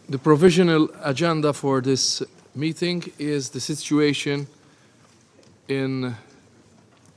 The provisional agenda for this meeting is the situation in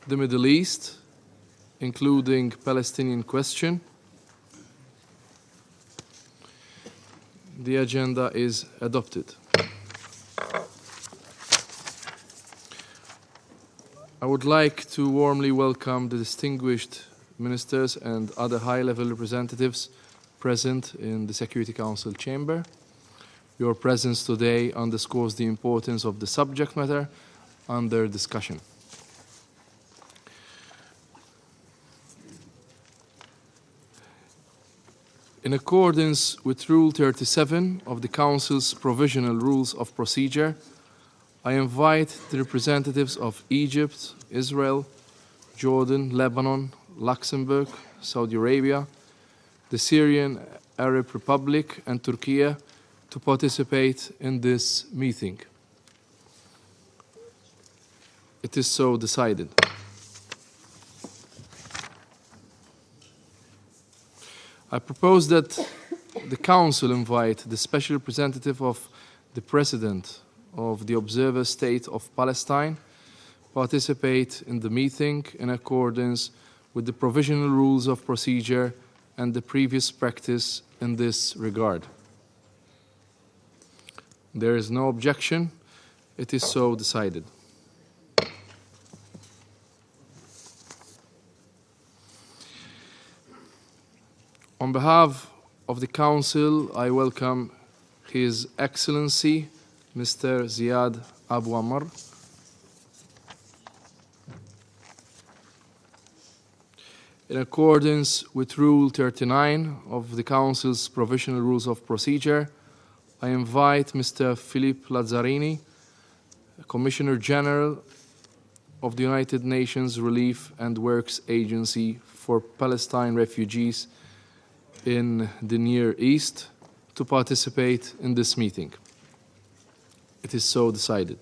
the Middle East, including Palestinian question. The agenda is adopted. I would like to warmly welcome the distinguished ministers and other high-level representatives present in the Security Council chamber. Your presence today underscores the importance of the subject matter under discussion. In accordance with Rule 37 of the Council's Provisional Rules of Procedure, I invite the representatives of Egypt, Israel, Jordan, Lebanon, Luxembourg, Saudi Arabia, the Syrian Arab Republic and Turkey to participate in this meeting. It is so decided. I propose that the Council invite the Special Representative of the President of the Observer State of Palestine participate in the meeting in accordance with the Provisional Rules of Procedure and the previous practice in this regard. There is no objection. It is so decided. On behalf of the Council, I welcome His Excellency, Mr. Ziad Abu Amr. In accordance with Rule 39 of the Council's Provisional Rules of Procedure, I invite Mr. Philippe Lazzarini, Commissioner General of the United Nations Relief and Works Agency for Palestine refugees in the Near East, to participate in this meeting. It is so decided.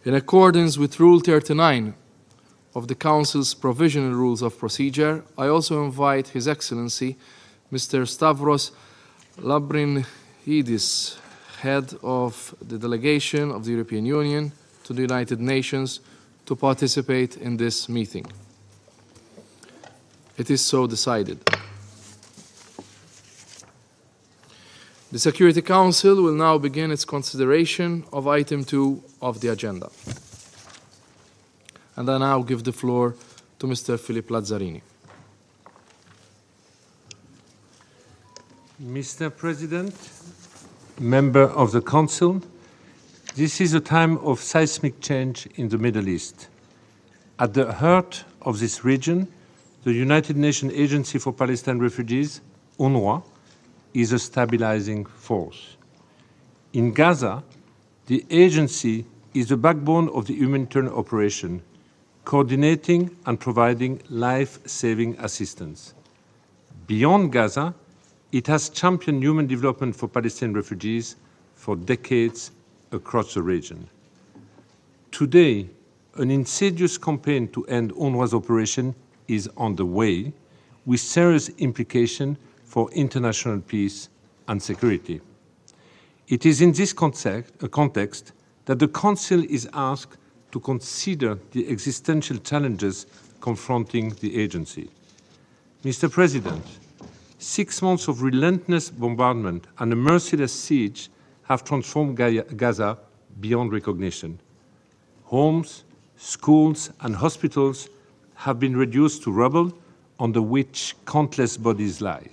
In accordance with Rule 39 of the Council's Provisional Rules of Procedure, I also invite His Excellency, Mr. Stavros Lambrinidis, Head of the Delegation of the European Union to the United Nations, to participate in this meeting. It is so decided. The Security Council will now begin its consideration of item 2 of the agenda. And I now give the floor to Mr. Philippe Lazzarini. Mr. President, member of the Council, this is a time of seismic change in the Middle East. At the heart of this region, the United Nations Agency for Palestine Refugees, UNRWA, is a stabilizing force. In Gaza, the agency is the backbone of the humanitarian operation, coordinating and providing life-saving assistance. Beyond Gaza, it has championed human development for Palestinian refugees for decades across the region. Today, an insidious campaign to end UNRWA's operation is on the way, with serious implications for international peace and security. It is in this context that the Council is asked to consider the existential challenges confronting the agency. Mr. President, 6 months of relentless bombardment and a merciless siege have transformed Gaza beyond recognition. Homes, schools, and hospitals have been reduced to rubble under which countless bodies lie.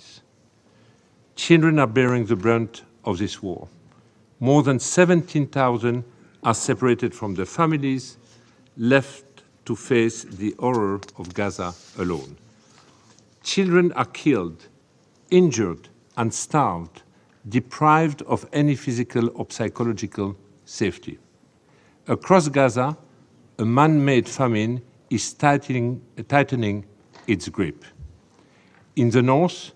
Children are bearing the brunt of this war. More than 17,000 are separated from their families, left to face the horror of Gaza alone. Children are killed, injured, and starved, deprived of any physical or psychological safety. Across Gaza, a man-made famine is tightening its grip. In the north,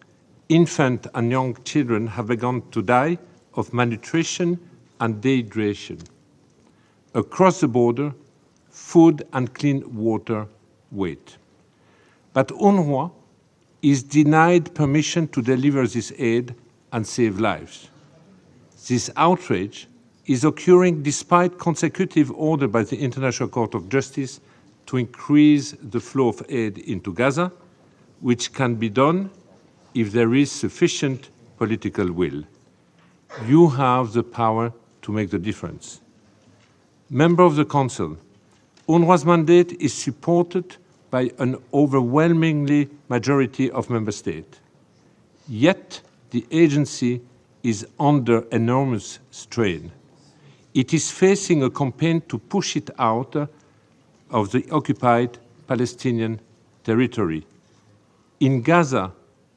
infant and young children have begun to die of malnutrition and dehydration. Across the border, food and clean water wait. But UNRWA is denied permission to deliver this aid and save lives. This outrage is occurring despite consecutive order by the International Court of Justice to increase the flow of aid into Gaza, which can be done if there is sufficient political will. You have the power to make the difference. Member of the Council, UNRWA's mandate is supported by an overwhelmingly majority of member states. Yet the agency is under enormous strain. It is facing a campaign to push it out of the occupied Palestinian territory. In Gaza,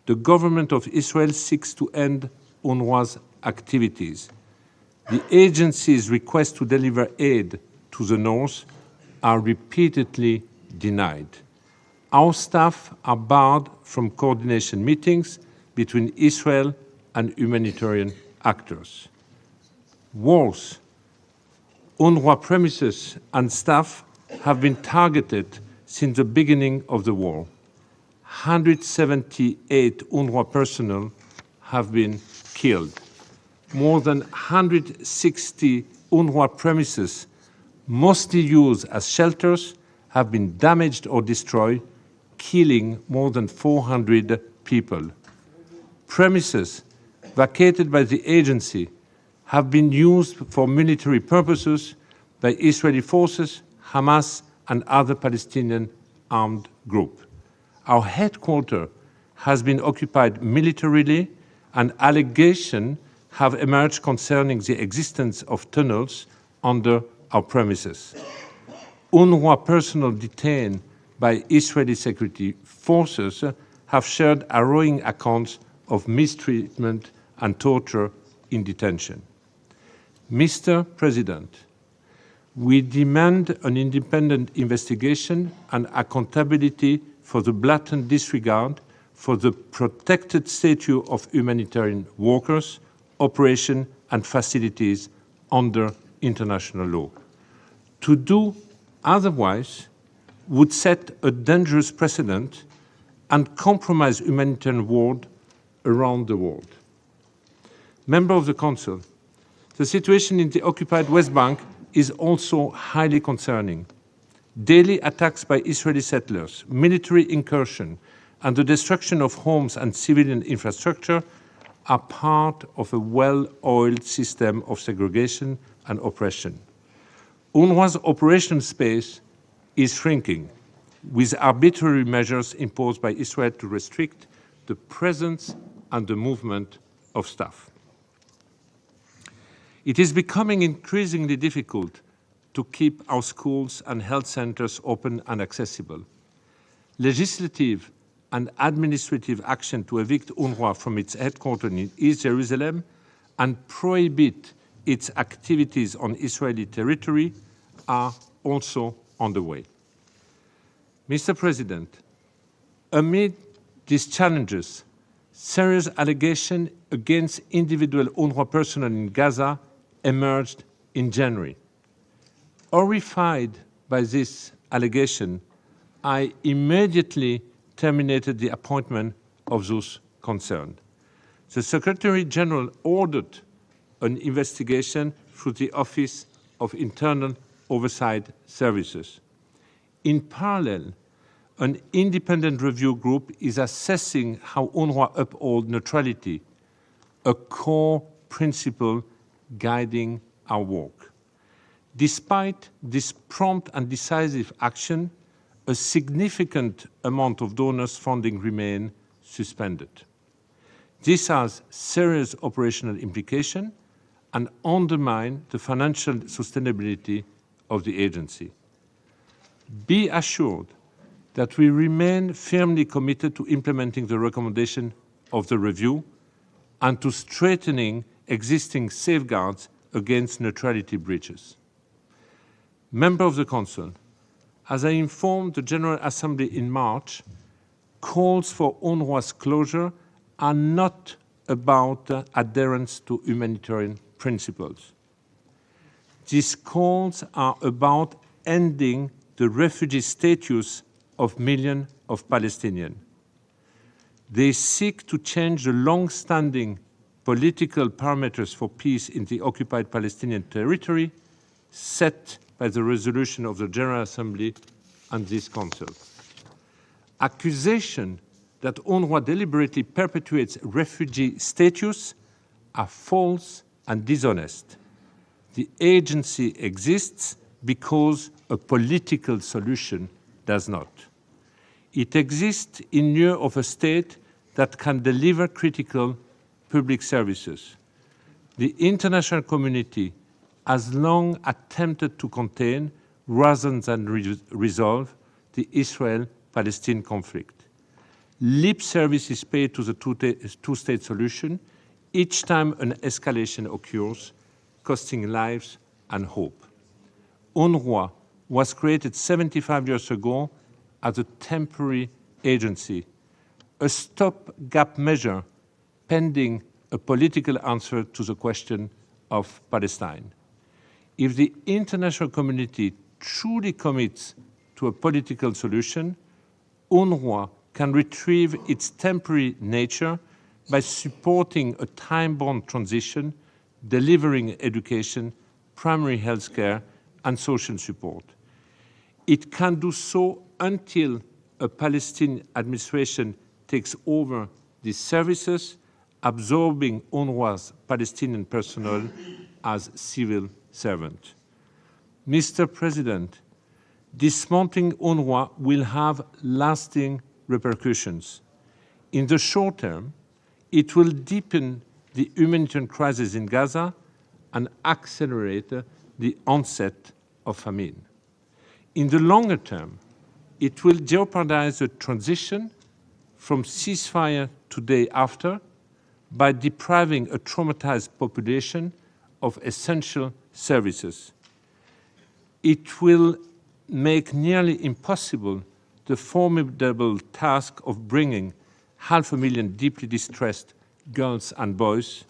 the government of Israel seeks to end UNRWA's activities. The agency's requests to deliver aid to the north are repeatedly denied. Our staff are barred from coordination meetings between Israel and humanitarian actors. Worse, UNRWA premises and staff have been targeted since the beginning of the war. 178 UNRWA personnel have been killed. More than 160 UNRWA premises, mostly used as shelters, have been damaged or destroyed, killing more than 400 people. Premises vacated by the agency have been used for military purposes by Israeli forces, Hamas, and other Palestinian armed groups. Our headquarters has been occupied militarily, and allegations have emerged concerning the existence of tunnels under our premises. UNRWA personnel detained by Israeli security forces have shared harrowing accounts of mistreatment and torture in detention. Mr. President, we demand an independent investigation and accountability for the blatant disregard for the protected status of humanitarian workers, operations and facilities under international law. To do otherwise would set a dangerous precedent and compromise humanitarian work around the world. Member of the Council, the situation in the occupied West Bank is also highly concerning. Daily attacks by Israeli settlers, military incursion, and the destruction of homes and civilian infrastructure are part of a well-oiled system of segregation and oppression. UNRWA's operation space is shrinking, with arbitrary measures imposed by Israel to restrict the presence and the movement of staff. It is becoming increasingly difficult to keep our schools and health centers open and accessible. Legislative and administrative action to evict UNRWA from its headquarters in East Jerusalem and prohibit its activities on Israeli territory are also on the way. Mr. President, amid these challenges, serious allegations against individual UNRWA personnel in Gaza emerged in January. Horrified by this allegation, I immediately terminated the appointment of those concerned. The Secretary General ordered an investigation through the Office of Internal Oversight Services. In parallel, an independent review group is assessing how UNRWA upholds neutrality, a core principle guiding our work. Despite this prompt and decisive action, a significant amount of donors' funding remains suspended. This has serious operational implications and undermines the financial sustainability of the agency. Be assured that we remain firmly committed to implementing the recommendation of the review and to strengthening existing safeguards against neutrality breaches. Member of the Council, as I informed the General Assembly in March, calls for UNRWA's closure are not about adherence to humanitarian principles. These calls are about ending the refugee status of millions of Palestinians. They seek to change the long-standing political parameters for peace in the occupied Palestinian territory set by the resolution of the General Assembly and this Council. Accusations that UNRWA deliberately perpetuates refugee status are false and dishonest. The agency exists because a political solution does not. It exists in lieu of a state that can deliver critical public services. The international community has long attempted to contain, rather than resolve, the Israel-Palestine conflict. Lip service is paid to the two-state solution each time an escalation occurs, costing lives and hope. UNRWA was created 75 years ago as a temporary agency, a stopgap measure pending a political answer to the question of Palestine. If the international community truly commits to a political solution, UNRWA can retrieve its temporary nature by supporting a time-bound transition, delivering education, primary health care, and social support. It can do so until a Palestinian administration takes over these services, absorbing UNRWA's Palestinian personnel as civil servants. Mr. President, dismantling UNRWA will have lasting repercussions. In the short term, it will deepen the humanitarian crisis in Gaza and accelerate the onset of famine. In the longer term, it will jeopardize the transition from ceasefire to day after by depriving a traumatized population of essential services. It will make nearly impossible the formidable task of bringing 500,000 deeply distressed girls and boys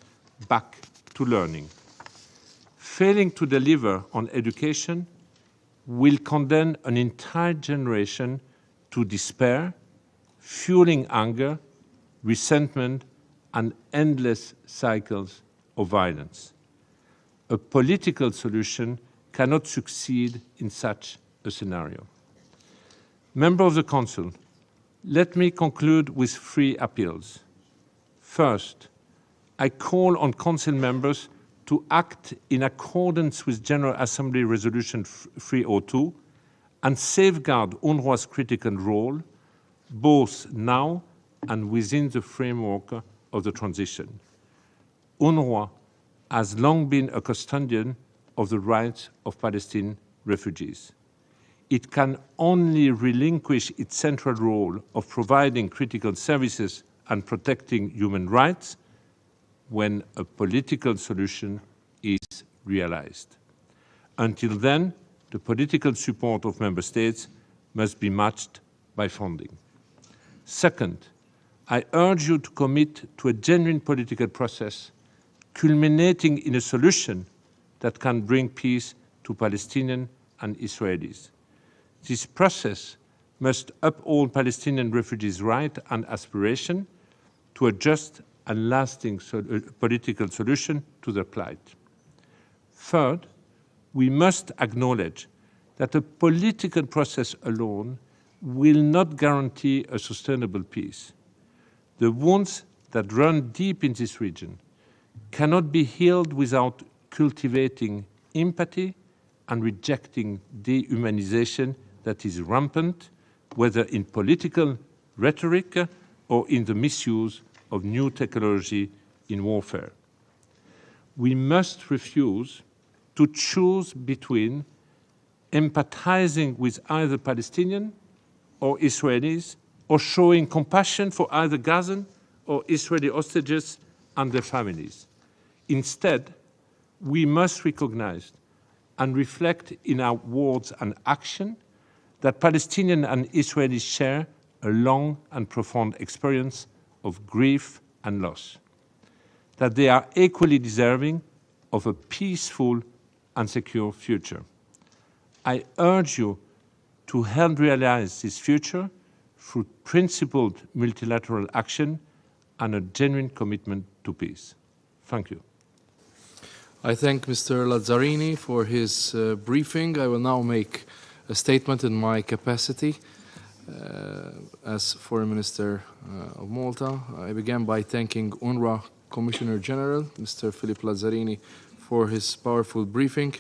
back to learning. Failing to deliver on education will condemn an entire generation to despair, fueling anger, resentment, and endless cycles of violence. A political solution cannot succeed in such a scenario. Members of the Council, let me conclude with 3 appeals. First, I call on Council members to act in accordance with General Assembly Resolution 302 and safeguard UNRWA's critical role, both now and within the framework of the transition. UNRWA has long been a custodian of the rights of Palestinian refugees. It can only relinquish its central role of providing critical services and protecting human rights when a political solution is realized. Until then, the political support of member states must be matched by funding. Second, I urge you to commit to a genuine political process culminating in a solution that can bring peace to Palestinians and Israelis. This process must uphold Palestinian refugees' rights and aspiration to a just and lasting political solution to their plight. Third, we must acknowledge that a political process alone will not guarantee a sustainable peace. The wounds that run deep in this region cannot be healed without cultivating empathy and rejecting dehumanization that is rampant, whether in political rhetoric or in the misuse of new technology in warfare. We must refuse to choose between empathizing with either Palestinian or Israelis, or showing compassion for either Gazan or Israeli hostages and their families. Instead, we must recognize and reflect in our words and action that Palestinians and Israelis share a long and profound experience of grief and loss, that they are equally deserving of a peaceful and secure future. I urge you to help realize this future through principled multilateral action and a genuine commitment to peace. Thank you. I thank Mr. Lazzarini for his briefing. I will now make a statement in my capacity as Foreign Minister of Malta. I began by thanking UNRWA Commissioner General, Mr. Philip Lazzarini, for his powerful briefing.